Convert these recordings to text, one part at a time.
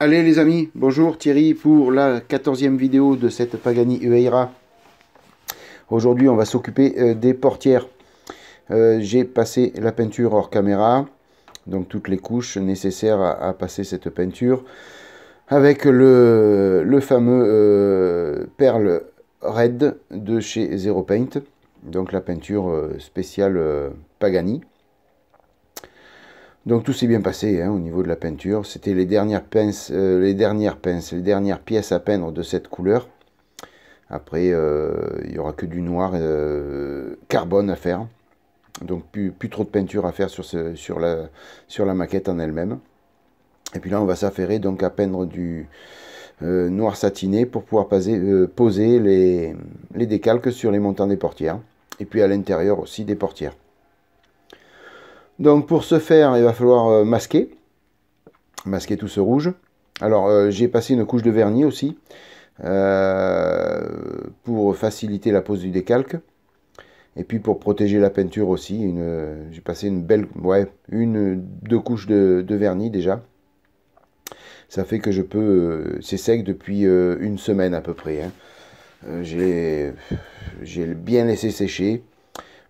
Allez les amis, bonjour Thierry pour la 14e vidéo de cette Pagani Huayra. Aujourd'hui on va s'occuper des portières. J'ai passé la peinture hors caméra, donc toutes les couches nécessaires à passer cette peinture avec le fameux Perle Red de chez Zero Paint, donc la peinture spéciale Pagani. Donc tout s'est bien passé au niveau de la peinture. C'était les dernières pièces à peindre de cette couleur. Après, il n'y aura que du noir carbone à faire. Donc plus trop de peinture à faire sur la maquette en elle-même. Et puis là, on va s'affairer donc à peindre du noir satiné pour pouvoir poser les décalques sur les montants des portières. Et puis à l'intérieur aussi des portières. Donc pour ce faire, il va falloir masquer tout ce rouge. Alors j'ai passé une couche de vernis aussi pour faciliter la pose du décalque. Et puis pour protéger la peinture aussi, j'ai passé deux couches de vernis déjà. Ça fait que je peux, c'est sec depuis une semaine à peu près. J'ai bien laissé sécher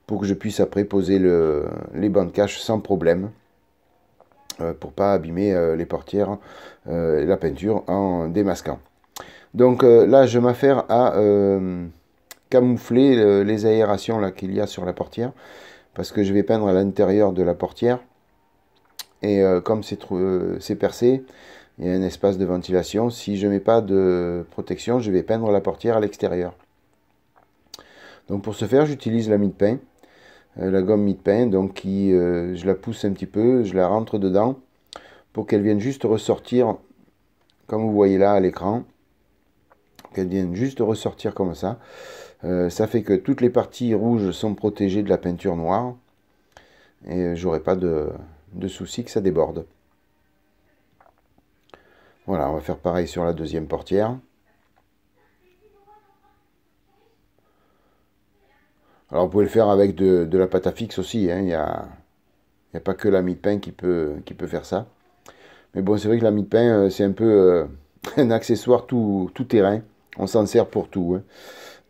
pour que je puisse après poser les bancs de cache sans problème. Pour pas abîmer les portières, la peinture en démasquant. Donc là, je m'affaire à camoufler les aérations là qu'il y a sur la portière, parce que je vais peindre à l'intérieur de la portière. Et comme c'est percé, il y a un espace de ventilation. Si je mets pas de protection, je vais peindre la portière à l'extérieur. Donc pour ce faire, j'utilise la mie de pain. La gomme mie de pain, donc je la pousse un petit peu, je la rentre dedans pour qu'elle vienne juste ressortir, comme vous voyez là à l'écran, qu'elle vienne juste ressortir comme ça. Ça fait que toutes les parties rouges sont protégées de la peinture noire et j'aurai pas de souci que ça déborde. Voilà, on va faire pareil sur la deuxième portière. Alors vous pouvez le faire avec de la pâte à fixe aussi, il n'y a pas que la mie de pain qui peut faire ça. Mais bon, c'est vrai que la mie de pain, c'est un peu un accessoire tout terrain. On s'en sert pour tout.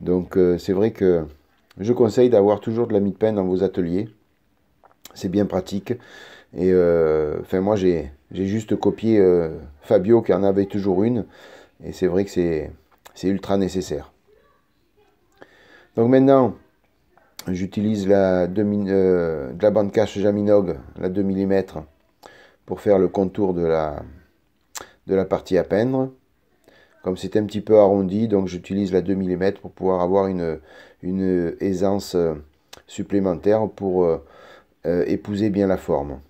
Donc c'est vrai que je conseille d'avoir toujours de la mie de pain dans vos ateliers. C'est bien pratique. Et enfin moi j'ai juste copié Fabio qui en avait toujours une. Et c'est vrai que c'est ultra nécessaire. Donc maintenant, j'utilise de la bande cache Jaminog, la 2 mm, pour faire le contour de la partie à peindre. Comme c'est un petit peu arrondi, donc j'utilise la 2 mm pour pouvoir avoir une aisance supplémentaire pour épouser bien la forme.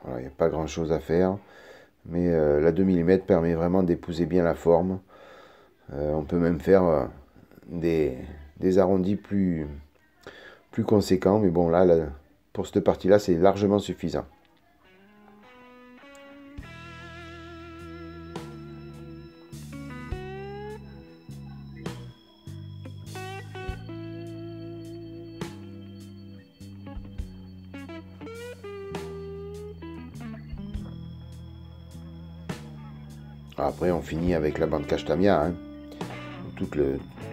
Voilà, il n'y a pas grand chose à faire, mais la 2 mm permet vraiment d'épouser bien la forme. On peut même faire des arrondis plus conséquents, mais bon là pour cette partie-là, c'est largement suffisant. Après, on finit avec la bande cache Tamiya.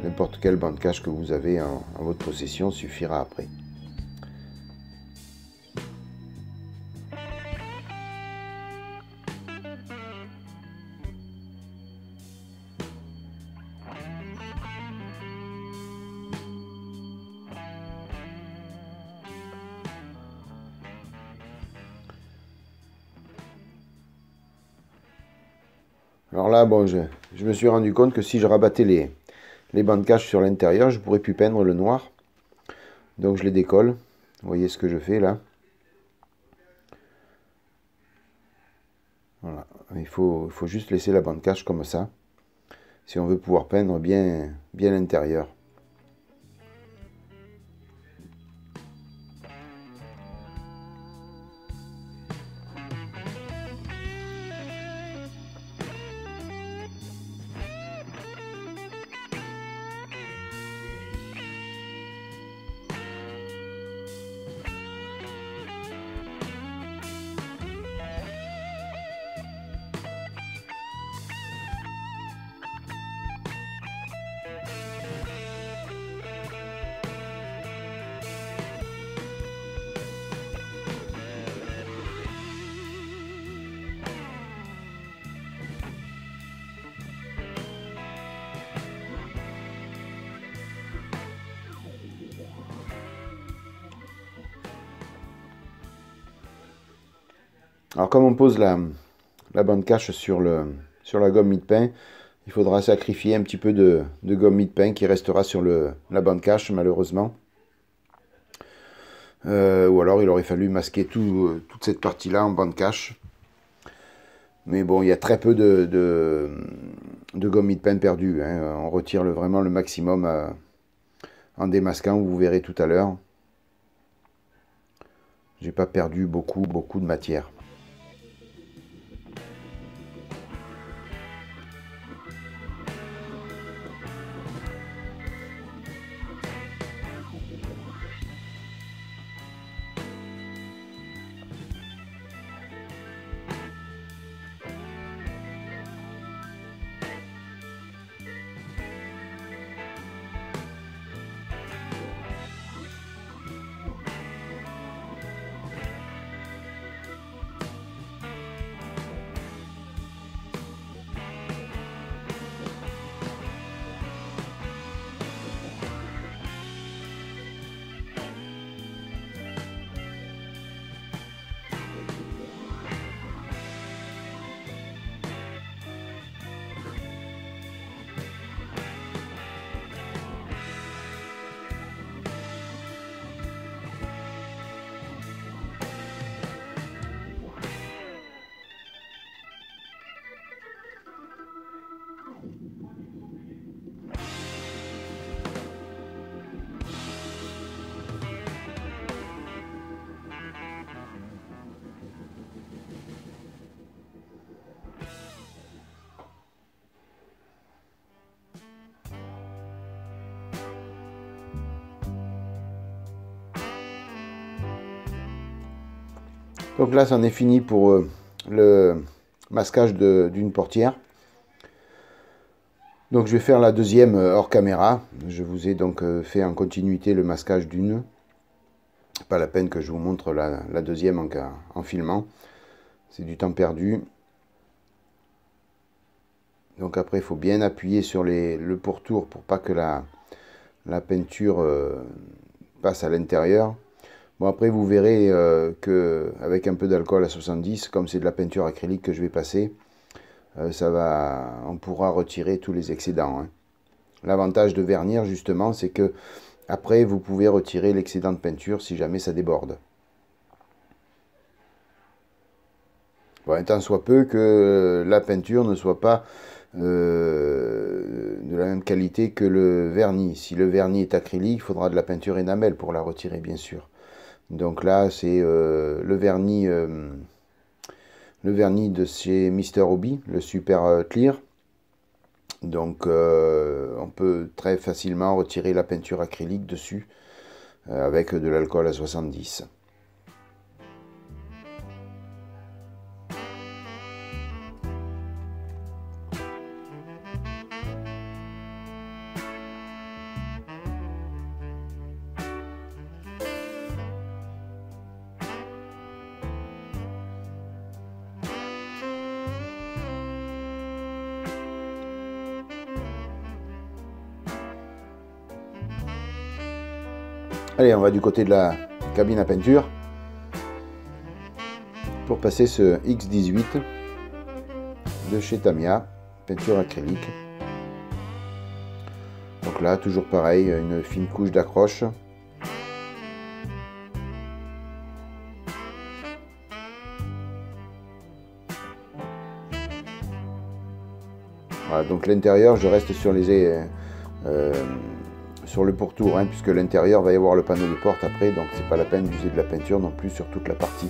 N'importe quelle bande cache que vous avez en votre possession suffira après. Alors là, bon, je me suis rendu compte que si je rabattais les bandes cache sur l'intérieur, je pourrais plus peindre le noir. Donc je les décolle. Vous voyez ce que je fais là. Voilà. Il faut juste laisser la bande cache comme ça, si on veut pouvoir peindre bien l'intérieur. Alors comme on pose la bande cache sur la gomme mie-de-pain, il faudra sacrifier un petit peu de gomme mie-de-pain qui restera sur la bande cache malheureusement. Ou alors il aurait fallu masquer toute cette partie-là en bande cache. Mais bon, il y a très peu de gomme mie-de-pain perdue, hein. On retire vraiment le maximum en démasquant, vous verrez tout à l'heure. J'ai pas perdu beaucoup de matière. Donc là, c'en est fini pour le masquage d'une portière. Donc je vais faire la deuxième hors caméra. Je vous ai donc fait en continuité le masquage d'une. Pas la peine que je vous montre la deuxième en filmant. C'est du temps perdu. Donc après, il faut bien appuyer sur le pourtour pour pas que la peinture passe à l'intérieur. Bon, après, vous verrez qu'avec un peu d'alcool à 70, comme c'est de la peinture acrylique que je vais passer, on pourra retirer tous les excédents, hein. L'avantage de vernir, justement, c'est que après, vous pouvez retirer l'excédent de peinture si jamais ça déborde. Bon, tant soit peu que la peinture ne soit pas de la même qualité que le vernis. Si le vernis est acrylique, il faudra de la peinture énamel pour la retirer, bien sûr. Donc là, c'est le vernis de chez Mr. Hobby, le Super Clear. Donc on peut très facilement retirer la peinture acrylique dessus avec de l'alcool à 70. Allez, on va du côté de la cabine à peinture pour passer ce X18 de chez Tamiya, peinture acrylique. Donc là, toujours pareil, une fine couche d'accroche. Voilà, donc l'intérieur, je reste sur sur le pourtour, hein, puisque l'intérieur va y avoir le panneau de porte après, donc c'est pas la peine d'user de la peinture non plus sur toute la partie.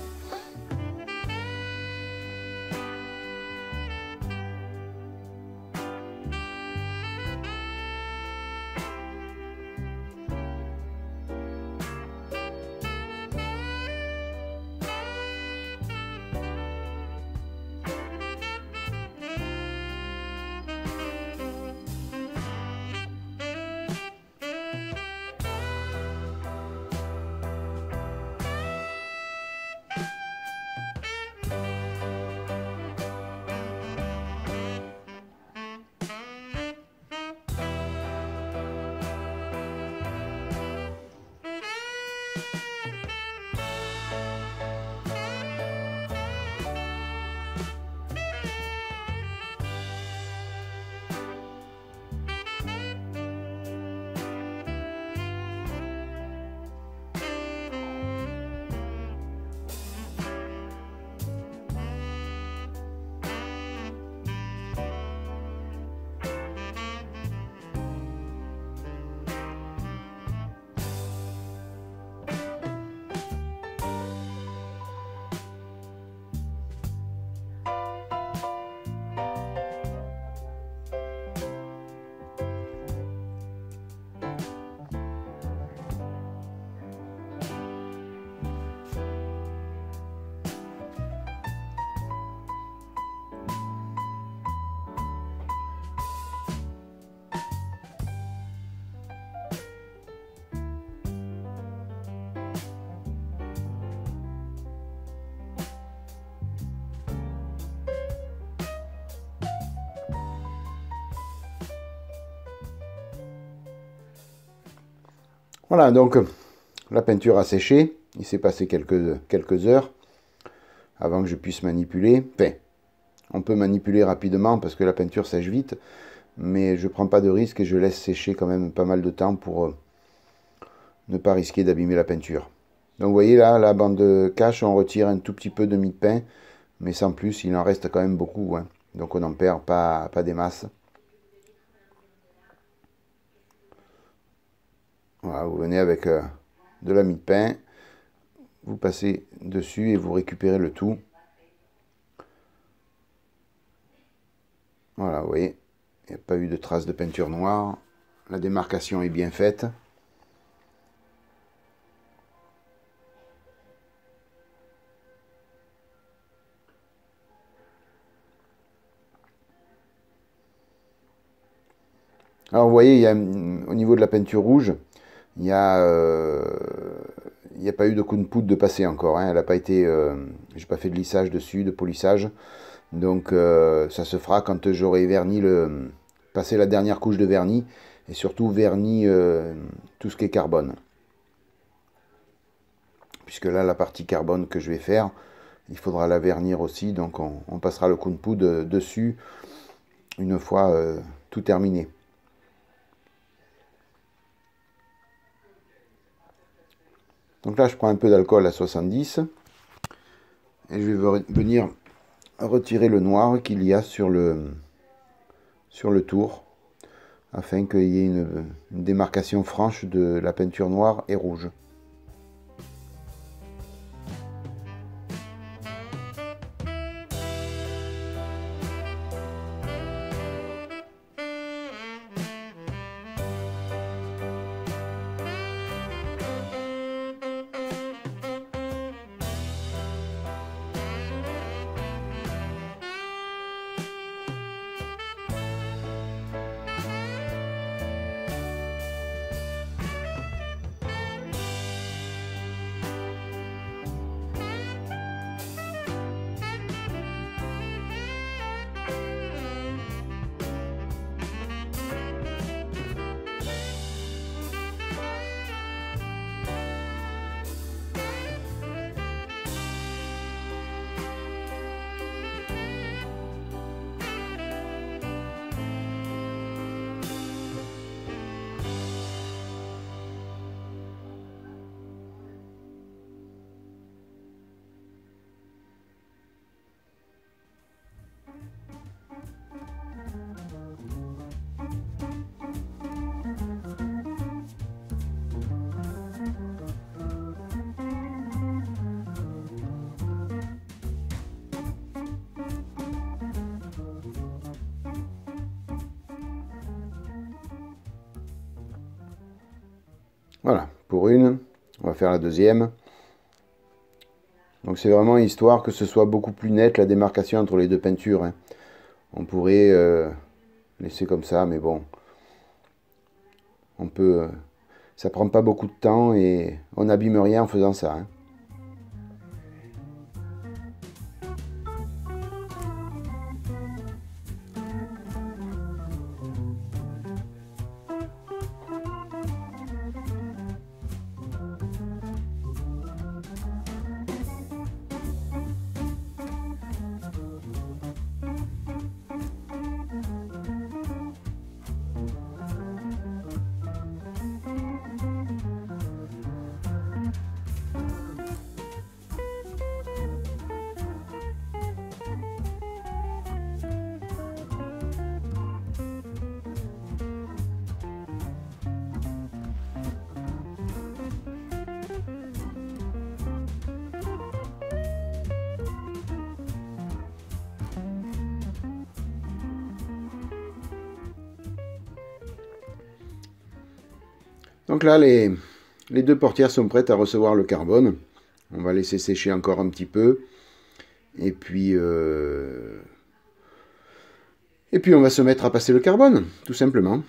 Voilà, donc la peinture a séché. Il s'est passé quelques heures avant que je puisse manipuler. Enfin, on peut manipuler rapidement parce que la peinture sèche vite, mais je ne prends pas de risque et je laisse sécher quand même pas mal de temps pour ne pas risquer d'abîmer la peinture. Donc vous voyez là, la bande cache, on retire un tout petit peu de mie de pain, mais sans plus, il en reste quand même beaucoup, hein. Donc on n'en perd pas des masses. Voilà, vous venez avec de la mie de pain, vous passez dessus et vous récupérez le tout. Voilà, vous voyez, il n'y a pas eu de traces de peinture noire. La démarcation est bien faite. Alors vous voyez, au niveau de la peinture rouge, il n'y a, il a pas eu de coup de poudre de passé encore, hein. Elle n'a pas été, j'ai pas fait de lissage dessus, de polissage. Donc ça se fera quand j'aurai passé la dernière couche de vernis et surtout vernis tout ce qui est carbone. Puisque là, la partie carbone que je vais faire, il faudra la vernir aussi. Donc on passera le coup de poudre dessus une fois tout terminé. Donc là, je prends un peu d'alcool à 70 et je vais venir retirer le noir qu'il y a sur le tour afin qu'il y ait une démarcation franche de la peinture noire et rouge. Voilà, pour une, on va faire la deuxième. Donc c'est vraiment histoire que ce soit beaucoup plus net la démarcation entre les deux peintures, hein. On pourrait laisser comme ça, mais bon, on peut, ça prend pas beaucoup de temps et on n'abîme rien en faisant ça, hein. Donc là, les deux portières sont prêtes à recevoir le carbone. On va laisser sécher encore un petit peu. Et puis on va se mettre à passer le carbone, tout simplement.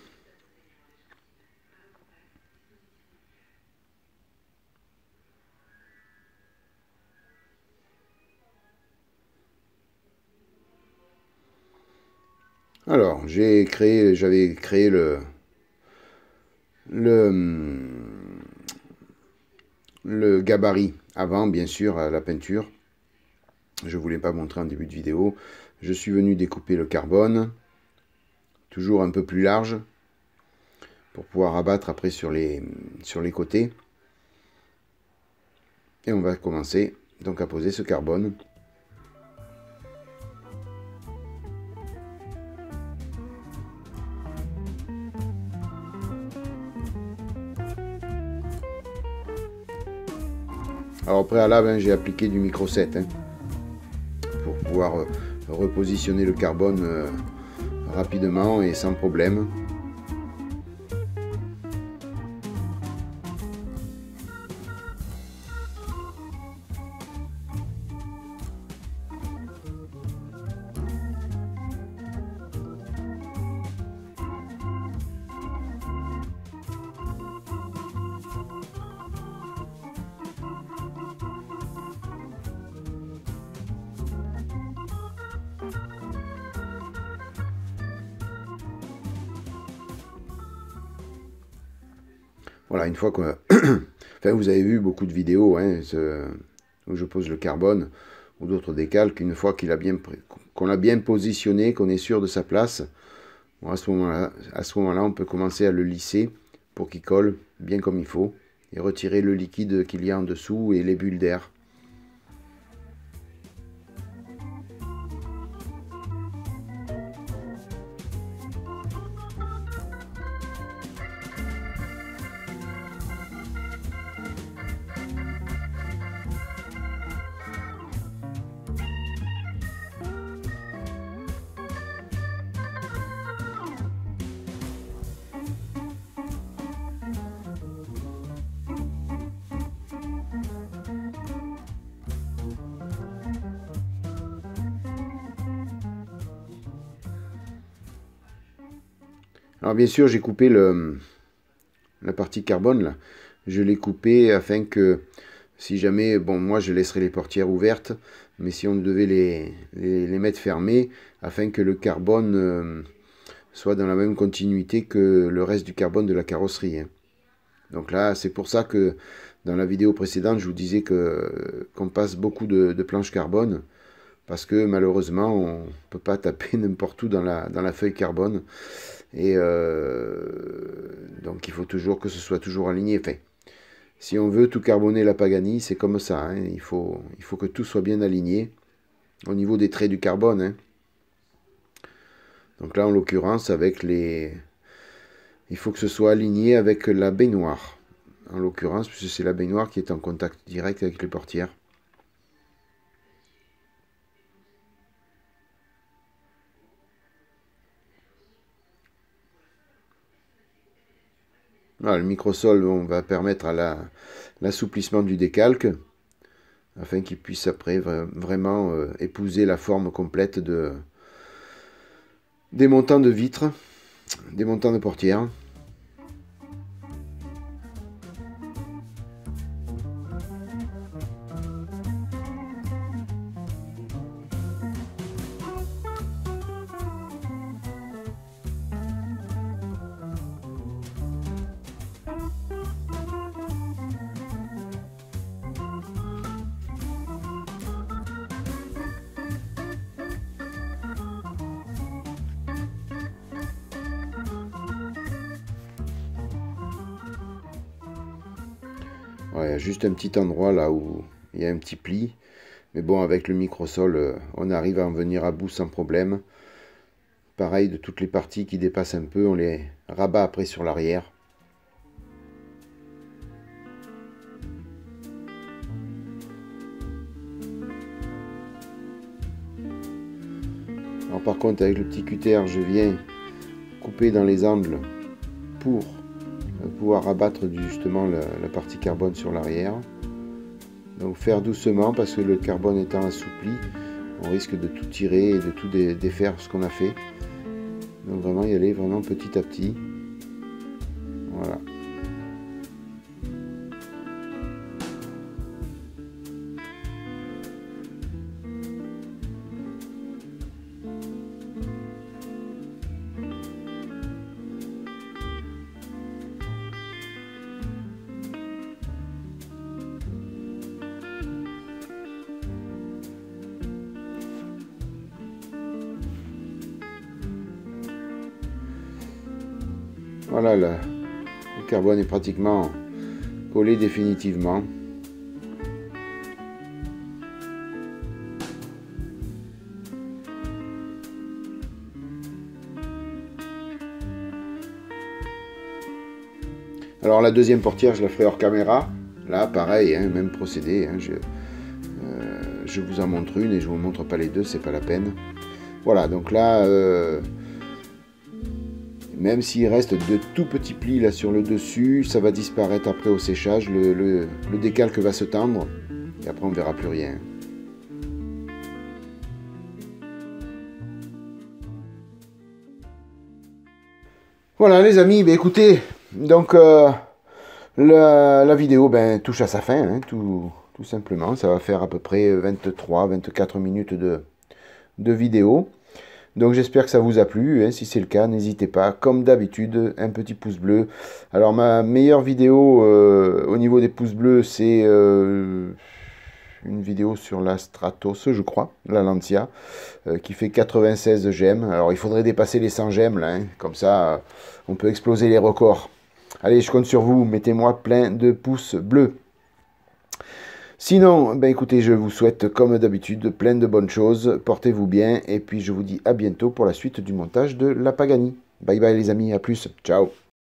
Alors, j'avais créé le gabarit avant, bien sûr, la peinture. Je ne voulais pas montrer en début de vidéo. Je suis venu découper le carbone, toujours un peu plus large, pour pouvoir abattre après sur les côtés. Et on va commencer donc à poser ce carbone. Alors au préalable, j'ai appliqué du micro 7 pour pouvoir repositionner le carbone rapidement et sans problème. Voilà, une fois que... enfin, vous avez vu beaucoup de vidéos où je pose le carbone ou d'autres décalques. Une fois qu'on l'a bien positionné, qu'on est sûr de sa place, bon, à ce moment-là, on peut commencer à le lisser pour qu'il colle bien comme il faut et retirer le liquide qu'il y a en dessous et les bulles d'air. Alors bien sûr, j'ai coupé la partie carbone là. Je l'ai coupé afin que si jamais, bon moi je laisserai les portières ouvertes, mais si on devait les mettre fermées, afin que le carbone soit dans la même continuité que le reste du carbone de la carrosserie. Donc là, c'est pour ça que dans la vidéo précédente, je vous disais qu'on passe beaucoup de planches carbone, parce que malheureusement, on ne peut pas taper n'importe où dans la feuille carbone. Et donc il faut toujours que ce soit toujours aligné. Enfin, si on veut tout carboner la Pagani, c'est comme ça. Il faut que tout soit bien aligné au niveau des traits du carbone. Donc là, en l'occurrence, il faut que ce soit aligné avec la baignoire. En l'occurrence, puisque c'est la baignoire qui est en contact direct avec les portières. Voilà, le microsol va permettre à l'assouplissement du décalque, afin qu'il puisse après vraiment épouser la forme complète des montants de vitres, des montants de portières. Ouais, il y a juste un petit endroit là où il y a un petit pli. Mais bon, avec le microsol, on arrive à en venir à bout sans problème. Pareil, de toutes les parties qui dépassent un peu, on les rabat après sur l'arrière. Alors par contre, avec le petit cutter, je viens couper dans les angles pour pouvoir rabattre justement la partie carbone sur l'arrière. Donc faire doucement, parce que le carbone étant assoupli, on risque de tout tirer et de tout défaire ce qu'on a fait. Donc vraiment y aller vraiment petit à petit. Voilà. Voilà, le carbone est pratiquement collé définitivement. Alors la deuxième portière, je la ferai hors caméra. Là, pareil, hein, même procédé. Hein, je vous en montre une et je ne vous montre pas les deux, c'est pas la peine. Voilà, donc là, même s'il reste de tout petits plis là sur le dessus, ça va disparaître après au séchage. Le décalque va se tendre et après on ne verra plus rien. Voilà les amis, ben écoutez, donc la vidéo touche à sa fin, hein, tout simplement. Ça va faire à peu près 23-24 minutes de vidéo. Donc j'espère que ça vous a plu, hein. Si c'est le cas, n'hésitez pas, comme d'habitude, un petit pouce bleu. Alors ma meilleure vidéo au niveau des pouces bleus, c'est une vidéo sur la Stratos, je crois, la Lancia, qui fait 96 j'aime. Alors il faudrait dépasser les 100 j'aime, là, hein. Comme ça, on peut exploser les records. Allez, je compte sur vous, mettez-moi plein de pouces bleus. Sinon, ben écoutez, je vous souhaite comme d'habitude plein de bonnes choses, portez-vous bien, et puis je vous dis à bientôt pour la suite du montage de la Pagani. Bye bye les amis, à plus, ciao.